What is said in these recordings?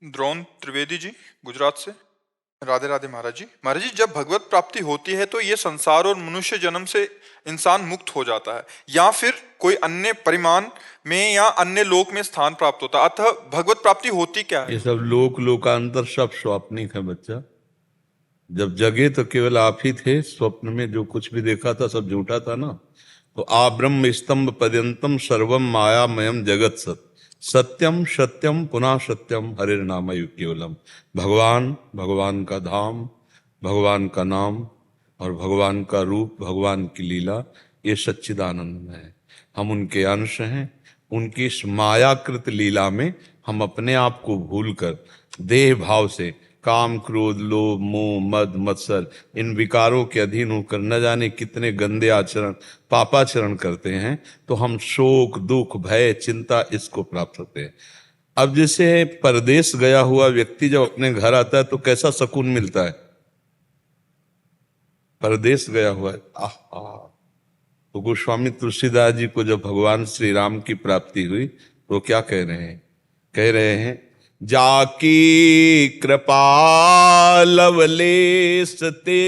द्रोण त्रिवेदी जी, गुजरात से। राधे राधे महाराज जी। महाराज जी, जब भगवत प्राप्ति होती है तो ये संसार और मनुष्य जन्म से इंसान मुक्त हो जाता है या फिर कोई अन्य परिमाण में या अन्य लोक में स्थान प्राप्त होता है। अतः भगवत प्राप्ति होती क्या है? ये सब लोकांतर सब स्वप्निक है बच्चा। जब जगे तो केवल आप ही थे। स्वप्न में जो कुछ भी देखा था सब झूठा था ना। तो आ ब्रह्म स्तंभ पर्यंतम सर्वम मायामयम जगत सत्यम सत्यम पुनः सत्यम हरिर नाम केवलम। भगवान, भगवान का धाम, भगवान का नाम और भगवान का रूप, भगवान की लीला, ये सच्चिदानंद है। हम उनके अंश हैं। उनकी इस मायाकृत लीला में हम अपने आप को भूलकर देह भाव से काम, क्रोध, लोभ, मोह, मद, मत्सर, इन विकारों के अधीन होकर न जाने कितने गंदे आचरण, पापाचरण करते हैं, तो हम शोक, दुख, भय, चिंता इसको प्राप्त होते हैं। अब जैसे परदेश गया हुआ व्यक्ति जब अपने घर आता है तो कैसा सुकून मिलता है? परदेश गया हुआ है, आहा। तो गोस्वामी तुलसीदास जी को जब भगवान श्री राम की प्राप्ति हुई तो क्या कह रहे हैं? कह रहे हैं, जाकी कृपा लवलेश ते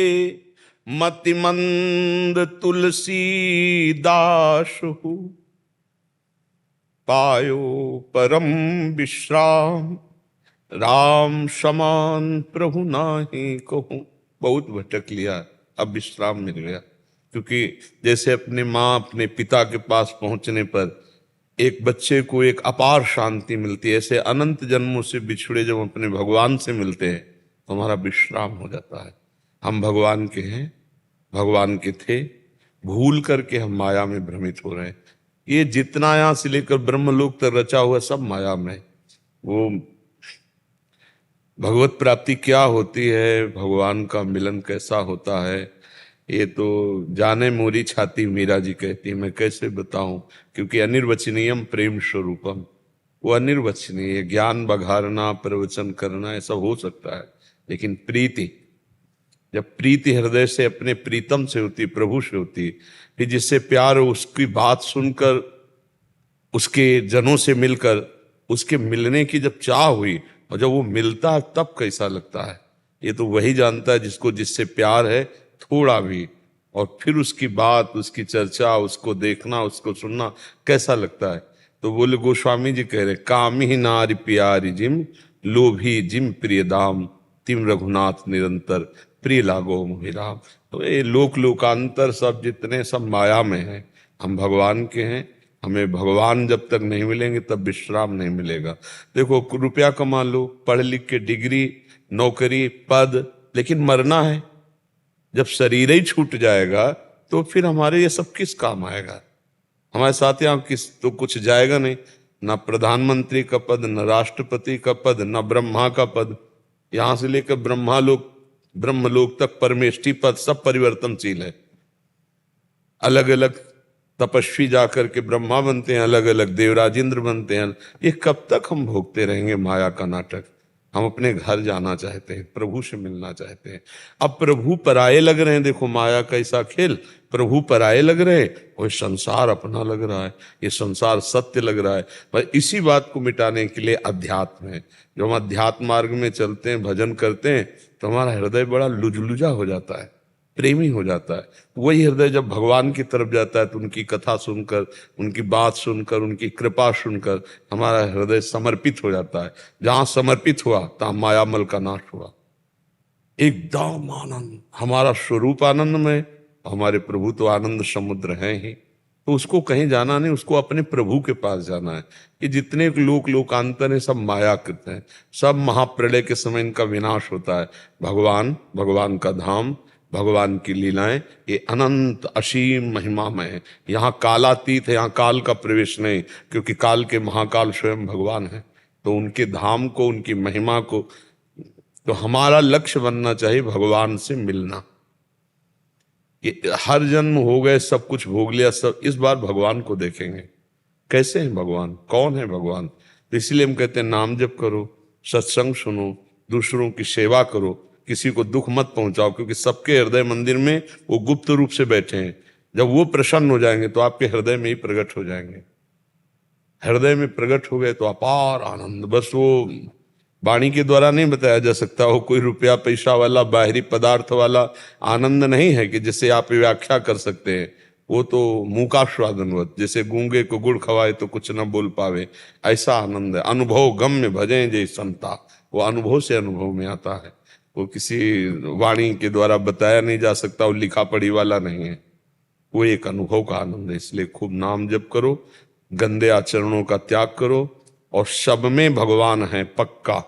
मति मंद तुलसी दास हूँ, पायो परम विश्राम राम समान प्रभु नाही कहूं। बहुत भटक लिया, अब विश्राम मिल गया। क्योंकि जैसे अपने माँ, अपने पिता के पास पहुंचने पर एक बच्चे को एक अपार शांति मिलती है, ऐसे अनंत जन्मों से बिछड़े जब अपने भगवान से मिलते हैं तो हमारा विश्राम हो जाता है। हम भगवान के हैं, भगवान के थे, भूल करके हम माया में भ्रमित हो रहे हैं। ये जितना यहां से लेकर ब्रह्मलोक तक रचा हुआ सब माया में। वो भगवत प्राप्ति क्या होती है, भगवान का मिलन कैसा होता है, ये तो जाने मोरी छाती मीरा जी कहती है, मैं कैसे बताऊं। क्योंकि अनिर्वचनीयम प्रेम स्वरूपम, वो अनिर्वचनीय। ज्ञान बघारना, प्रवचन करना, ऐसा हो सकता है, लेकिन प्रीति, जब प्रीति हृदय से अपने प्रीतम से होती, प्रभु से होती, फिर जिससे प्यार हो उसकी बात सुनकर, उसके जनों से मिलकर, उसके मिलने की जब चाह हुई और जब वो मिलता है तब कैसा लगता है, ये तो वही जानता है जिसको जिससे प्यार है थोड़ा भी। और फिर उसकी बात, उसकी चर्चा, उसको देखना, उसको सुनना कैसा लगता है। तो बोले गोस्वामी जी कह रहे, कामी नारी प्यारी जिम लोभी जिम प्रिय दाम तिम रघुनाथ निरंतर प्रिय लागो मोहिराम। तो ये लोकांतर सब जितने सब माया में है। हम भगवान के हैं। हमें भगवान जब तक नहीं मिलेंगे तब विश्राम नहीं मिलेगा। देखो, रुपया कमा लो, पढ़ लिख के डिग्री, नौकरी, पद, लेकिन मरना है। जब शरीर ही छूट जाएगा तो फिर हमारे ये सब किस काम आएगा? हमारे साथ यहाँ किस तो कुछ जाएगा नहीं। ना प्रधानमंत्री का पद, न राष्ट्रपति का पद, न ब्रह्मा का पद। यहां से लेकर ब्रह्मलोक तक परमेष्ठी पद सब परिवर्तनशील है। अलग अलग तपस्वी जाकर के ब्रह्मा बनते हैं, अलग अलग देवराज इंद्र बनते हैं। ये कब तक हम भोगते रहेंगे माया का नाटक? हम अपने घर जाना चाहते हैं, प्रभु से मिलना चाहते हैं। अब प्रभु पराये लग रहे हैं। देखो माया का ऐसा खेल, प्रभु पराये लग रहे हैं और संसार अपना लग रहा है। ये संसार सत्य लग रहा है। पर इसी बात को मिटाने के लिए अध्यात्म है। जब हम अध्यात्म मार्ग में चलते हैं, भजन करते हैं, तो हमारा हृदय बड़ा लुजलुजा हो जाता है, प्रेमी हो जाता है। वही हृदय जब भगवान की तरफ जाता है तो उनकी कथा सुनकर, उनकी बात सुनकर, उनकी कृपा सुनकर हमारा हृदय समर्पित हो जाता है। जहां समर्पित हुआ तहां मायामल का नाश हुआ। एकदम आनंद, हमारा स्वरूप आनंद में, हमारे प्रभु तो आनंद समुद्र हैं ही। तो उसको कहीं जाना नहीं, उसको अपने प्रभु के पास जाना है। कि जितने लोकांतर है सब मायाकृत हैं। सब महाप्रलय के समय इनका विनाश होता है। भगवान, भगवान का धाम, भगवान की लीलाएं, ये अनंत असीम महिमामय है। यहाँ कालातीत है, यहाँ काल का प्रवेश नहीं, क्योंकि काल के महाकाल स्वयं भगवान है। तो उनके धाम को, उनकी महिमा को, तो हमारा लक्ष्य बनना चाहिए भगवान से मिलना। कि हर जन्म हो गए, सब कुछ भोग लिया, सब इस बार भगवान को देखेंगे। कैसे हैं भगवान, कौन है भगवान? तो इसलिए हम कहते हैं नाम जप करो, सत्संग सुनो, दूसरों की सेवा करो, किसी को दुख मत पहुंचाओ। क्योंकि सबके हृदय मंदिर में वो गुप्त रूप से बैठे हैं। जब वो प्रसन्न हो जाएंगे तो आपके हृदय में ही प्रकट हो जाएंगे। हृदय में प्रकट हो गए तो अपार आनंद। बस वो वाणी के द्वारा नहीं बताया जा सकता। वो कोई रुपया पैसा वाला बाहरी पदार्थ वाला आनंद नहीं है कि जिसे आप व्याख्या कर सकते हैं। वो तो मूकास्वादनवत, जैसे गूंगे को गुड़ खवाए तो कुछ न बोल पावे, ऐसा आनंद है। अनुभव गम्य भजें जय संता, वो अनुभव से अनुभव में आता है। वो किसी वाणी के द्वारा बताया नहीं जा सकता, वो लिखा पढ़ी वाला नहीं है। वो एक अनुभव का आनंद है। इसलिए खूब नाम जप करो, गंदे आचरणों का त्याग करो, और सब में भगवान है पक्का।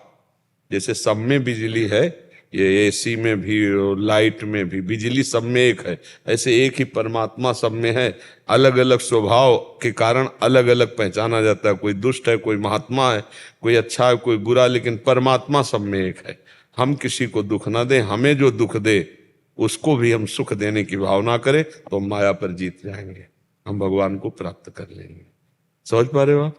जैसे सब में बिजली है, ये एसी में भी और लाइट में भी, बिजली सब में एक है, ऐसे एक ही परमात्मा सब में है। अलग अलग स्वभाव के कारण अलग अलग पहचाना जाता है। कोई दुष्ट है, कोई महात्मा है, कोई अच्छा है, कोई बुरा, लेकिन परमात्मा सब में एक है। हम किसी को दुख ना दें, हमें जो दुख दे उसको भी हम सुख देने की भावना करें तो माया पर जीत जाएंगे, हम भगवान को प्राप्त कर लेंगे। समझ पा रहे हो आप?